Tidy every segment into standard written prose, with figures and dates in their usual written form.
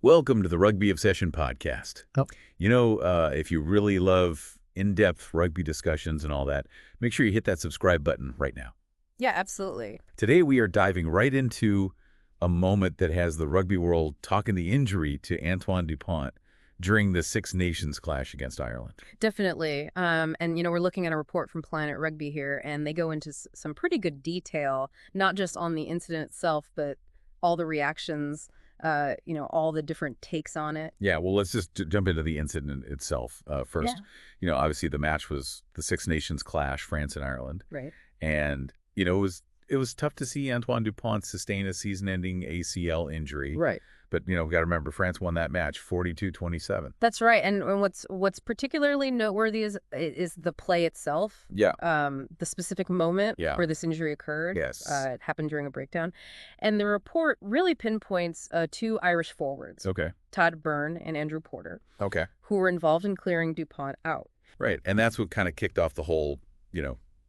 Welcome to the Rugby Obsession podcast. Oh. If you really love in-depth rugby discussions and all that, make sure you hit that subscribe button right now. Yeah, absolutely. Today we are diving right into a moment that has the rugby world talking the injury to Antoine Dupont during the Six Nations clash against Ireland. Definitely. We're looking at a report from Planet Rugby here, and they go into some pretty good detail, not just on the incident itself, but all the reactions, all the different takes on it. Yeah, well, let's just jump into the incident itself first. Yeah. Obviously the match was the Six Nations clash, France and Ireland. Right. And, it was tough to see Antoine Dupont sustain a season-ending ACL injury. Right. But, we got to remember, France won that match 42-27. That's right. And what's particularly noteworthy is the play itself. Yeah. The specific moment where this injury occurred. Yes. It happened during a breakdown. And the report really pinpoints two Irish forwards. Okay. Tadhg Beirne and Andrew Porter. Okay. Who were involved in clearing Dupont out. Right. And that's what kind of kicked off the whole,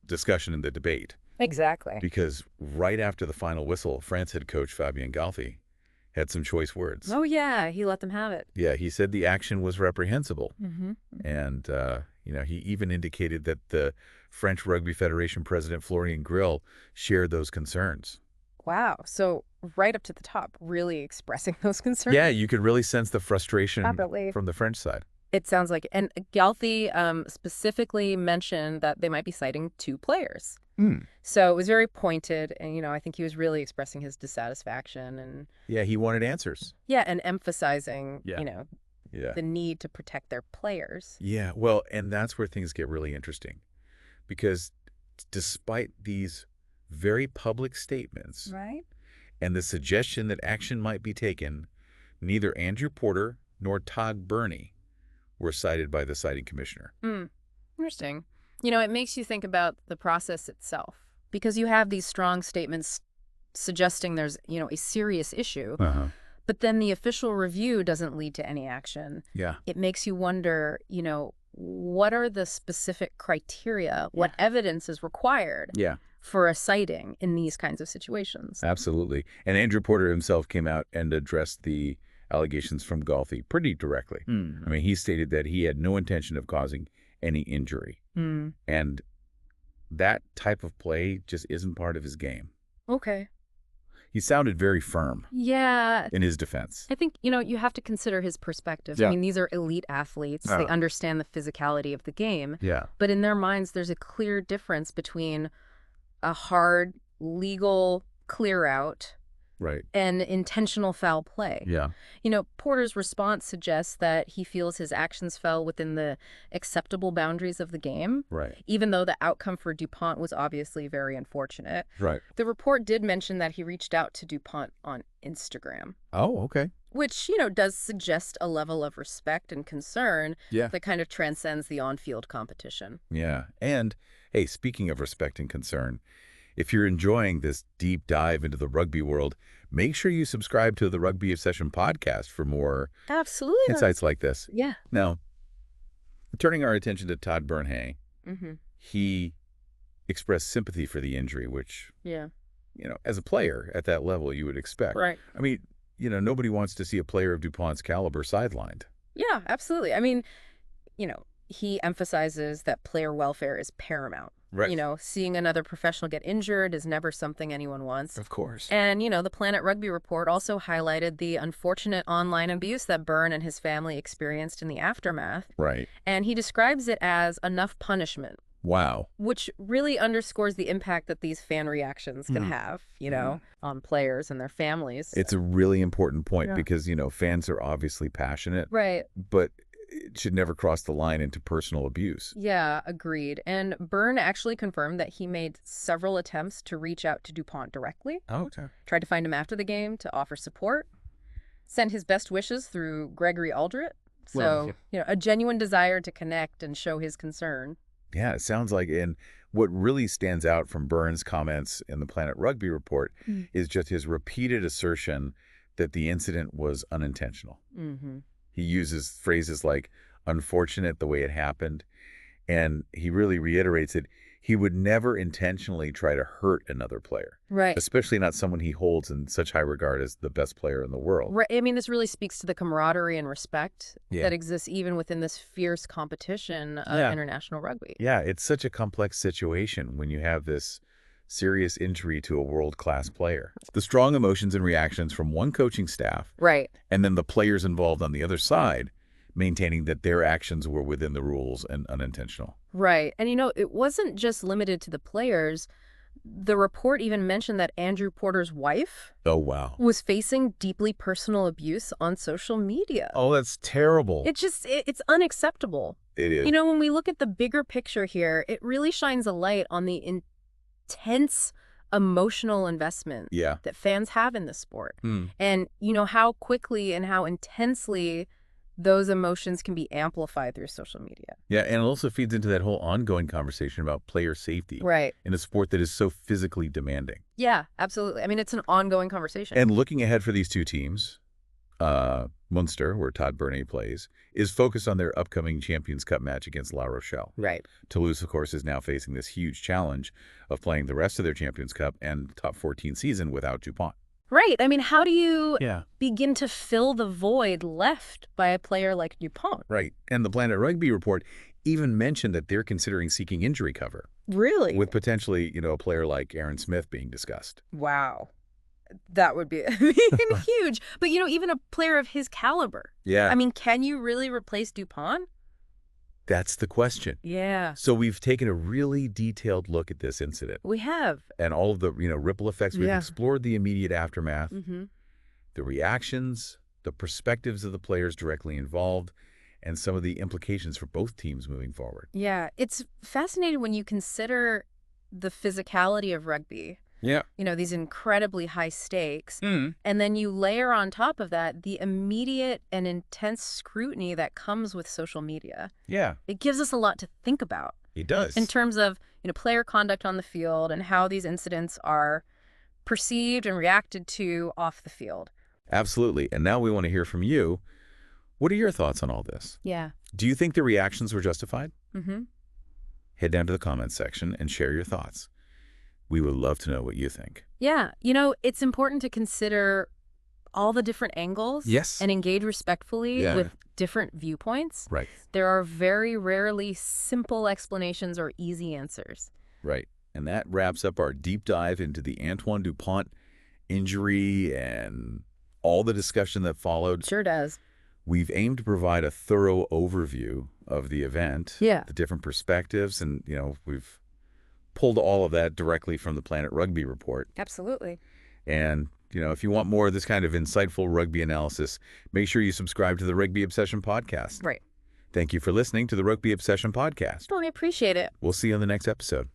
discussion and the debate. Exactly. Because right after the final whistle, France head coach Fabien Galthy had some choice words. Oh, yeah. He let them have it. Yeah, he said the action was reprehensible. Mm-hmm. And, he even indicated that the French Rugby Federation president, Florian Grill, shared those concerns. Wow. So right up to the top, really expressing those concerns. Yeah, you could really sense the frustration Definitely. from the French side. It sounds like, and Galthy specifically mentioned that they might be citing two players. So it was very pointed, and, I think he was really expressing his dissatisfaction. And yeah, he wanted answers. Yeah, and emphasizing, the need to protect their players. Yeah, well, and that's where things get really interesting. Because despite these very public statements Right. and the suggestion that action might be taken, neither Andrew Porter nor Tadhg Beirne were cited by the citing commissioner. Interesting. It makes you think about the process itself, because you have these strong statements suggesting there's, a serious issue, but then the official review doesn't lead to any action. Yeah. It makes you wonder, what are the specific criteria, what evidence is required for a citing in these kinds of situations? Absolutely. And Andrew Porter himself came out and addressed the allegations from Galthy pretty directly. I mean, he stated that he had no intention of causing any injury. And that type of play just isn't part of his game. Okay. He sounded very firm. Yeah. In his defense. I think, you have to consider his perspective. Yeah. I mean, these are elite athletes. They understand the physicality of the game. Yeah. But in their minds, there's a clear difference between a hard, legal clear-out and intentional foul play. Yeah. Porter's response suggests that he feels his actions fell within the acceptable boundaries of the game. Right. Even though the outcome for Dupont was obviously very unfortunate. Right. The report did mention that he reached out to Dupont on Instagram. Oh, okay. Which, does suggest a level of respect and concern that kind of transcends the on-field competition. Yeah. And, hey, speaking of respect and concern, if you're enjoying this deep dive into the rugby world, make sure you subscribe to the Rugby Obsession podcast for more insights like this. Yeah. Now, turning our attention to Tadhg Beirne, he expressed sympathy for the injury, which, as a player at that level, you would expect. Right. I mean, nobody wants to see a player of DuPont's caliber sidelined. Yeah, absolutely. I mean, he emphasizes that player welfare is paramount. Right. Seeing another professional get injured is never something anyone wants. Of course. And, the Planet Rugby report also highlighted the unfortunate online abuse that Beirne and his family experienced in the aftermath. Right. And he describes it as enough punishment. Wow. Which really underscores the impact that these fan reactions can have, on players and their families. It's a really important point because, fans are obviously passionate. Right. But it should never cross the line into personal abuse. Yeah, agreed. And Beirne actually confirmed that he made several attempts to reach out to Dupont directly. Oh, okay. Tried to find him after the game to offer support. Sent his best wishes through Gregory Aldrett. So, a genuine desire to connect and show his concern. Yeah, it sounds like, and what really stands out from Beirne's comments in the Planet Rugby report is just his repeated assertion that the incident was unintentional. He uses phrases like unfortunate the way it happened, and he really reiterates that he would never intentionally try to hurt another player. Right. Especially not someone he holds in such high regard as the best player in the world. Right. I mean, this really speaks to the camaraderie and respect that exists even within this fierce competition of international rugby. Yeah, it's such a complex situation when you have this serious injury to a world-class player. The strong emotions and reactions from one coaching staff. Right. And then the players involved on the other side, maintaining that their actions were within the rules and unintentional. Right. And, you know, it wasn't just limited to the players. The report even mentioned that Andrew Porter's wife was facing deeply personal abuse on social media. Oh, that's terrible. It's unacceptable. It is. You know, when we look at the bigger picture here, it really shines a light on the intense emotional investment that fans have in this sport. And, you know, how quickly and how intensely those emotions can be amplified through social media. Yeah, and it also feeds into that whole ongoing conversation about player safety in a sport that is so physically demanding. Yeah, absolutely. I mean, it's an ongoing conversation. And looking ahead for these two teams, Munster, where Todd Beirne plays, is focused on their upcoming Champions Cup match against La Rochelle. Right. Toulouse, of course, is now facing this huge challenge of playing the rest of their Champions Cup and top 14 season without Dupont. Right. I mean, how do you begin to fill the void left by a player like Dupont? Right. And the Planet Rugby report even mentioned that they're considering seeking injury cover. Really? With potentially, you know, a player like Aaron Smith being discussed. Wow. That would be huge. But, you know, even a player of his caliber. Yeah. I mean, can you really replace Dupont? That's the question. Yeah. So we've taken a really detailed look at this incident. We have. And all of the, you know, ripple effects. We've explored the immediate aftermath, the reactions, the perspectives of the players directly involved, and some of the implications for both teams moving forward. Yeah. It's fascinating when you consider the physicality of rugby. Yeah. You know, these incredibly high stakes. And then you layer on top of that the immediate and intense scrutiny that comes with social media. Yeah. It gives us a lot to think about. It does. In terms of, you know, player conduct on the field and how these incidents are perceived and reacted to off the field. Absolutely. And now we want to hear from you. What are your thoughts on all this? Yeah. Do you think the reactions were justified? Head down to the comments section and share your thoughts. We would love to know what you think. Yeah. You know, it's important to consider all the different angles and engage respectfully with different viewpoints. Right. There are very rarely simple explanations or easy answers. Right. And that wraps up our deep dive into the Antoine Dupont injury and all the discussion that followed. Sure does. We've aimed to provide a thorough overview of the event, the different perspectives, and, you know, we've pulled all of that directly from the Planet Rugby report. Absolutely. And, you know, if you want more of this kind of insightful rugby analysis, make sure you subscribe to the Rugby Obsession podcast. Right. Thank you for listening to the Rugby Obsession podcast. Well, I appreciate it. We'll see you on the next episode.